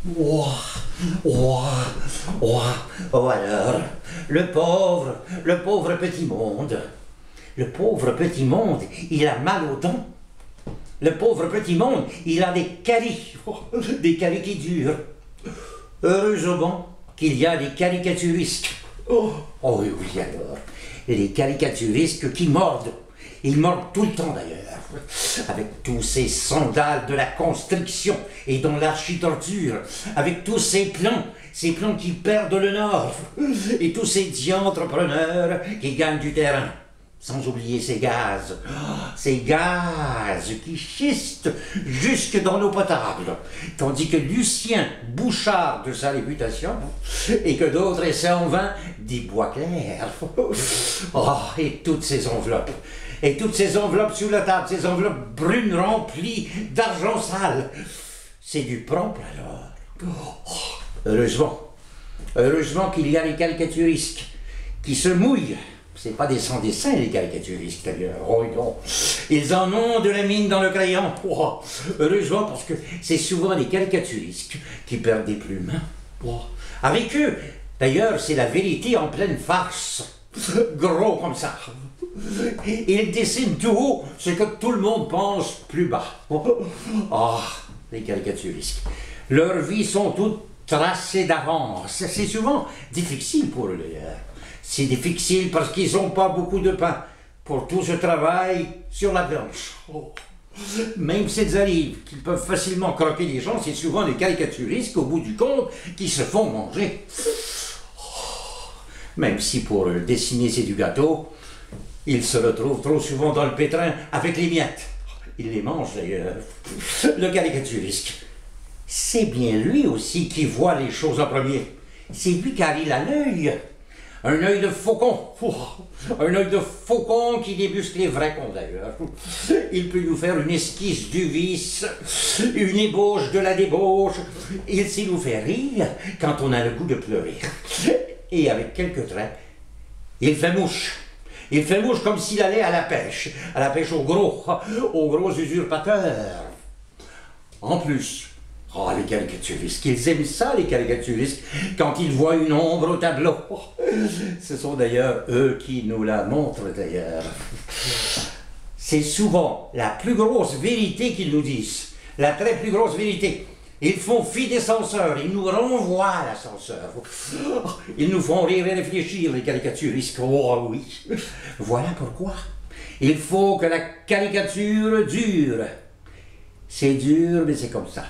Ouah, ouah, ouah. Oh alors, le pauvre petit monde. Le pauvre petit monde, il a mal aux dents. Le pauvre petit monde, il a des caries qui durent. Heureusement qu'il y a des caricaturistes. Oh oui, oui, alors. Les caricaturistes qui mordent. Ils mordent tout le temps d'ailleurs. Avec tous ces sandales de la construction et dans l'architecture. Avec tous ces plans qui perdent le nord. Et tous ces entrepreneurs qui gagnent du terrain. Sans oublier ces gaz qui schistent jusque dans l'eau potable. Tandis que Lucien Bouchard de sa réputation, et que d'autres essaient en vain d'y bois clair. Oh, et toutes ces enveloppes sous la table, ces enveloppes brunes remplies d'argent sale. C'est du propre alors. Oh, heureusement qu'il y a les caricaturistes qui se mouillent. C'est pas des sans-dessins, les caricaturistes, d'ailleurs. Oh non. Ils en ont de la mine dans le crayon. Oh, heureusement, parce que c'est souvent les caricaturistes qui perdent des plumes. Oh. Avec eux, d'ailleurs, c'est la vérité en pleine farce. Gros comme ça. Ils dessinent tout haut ce que tout le monde pense plus bas. Oh, les caricaturistes. Leurs vies sont toutes tracées d'avance. C'est souvent difficile pour eux, d'ailleurs. C'est difficile parce qu'ils n'ont pas beaucoup de pain pour tout ce travail sur la planche. Oh. Même s'ils arrivent qu'ils peuvent facilement croquer les gens, c'est souvent les caricaturistes, au bout du compte, qui se font manger. Oh. Même si pour dessiner c'est du gâteau, ils se retrouvent trop souvent dans le pétrin avec les miettes. Ils les mangent d'ailleurs. Le caricaturiste, c'est bien lui aussi qui voit les choses en premier. C'est lui car il a l'œil. Un œil de faucon. Un œil de faucon qui débusque les vrais cons d'ailleurs. Il peut nous faire une esquisse du vice, une ébauche de la débauche. Il sait nous faire rire quand on a le goût de pleurer. Et avec quelques traits, il fait mouche. Il fait mouche comme s'il allait à la pêche aux gros usurpateurs. En plus, oh, les caricaturistes, ils aiment ça, les caricaturistes, quand ils voient une ombre au tableau. Ce sont d'ailleurs eux qui nous la montrent d'ailleurs. C'est souvent la plus grosse vérité qu'ils nous disent, la très plus grosse vérité. Ils font fi des censeurs, ils nous renvoient à l'ascenseur. Ils nous font rire et réfléchir, les caricaturistes. Oh oui, voilà pourquoi. Il faut que la caricature dure. C'est dur, mais c'est comme ça.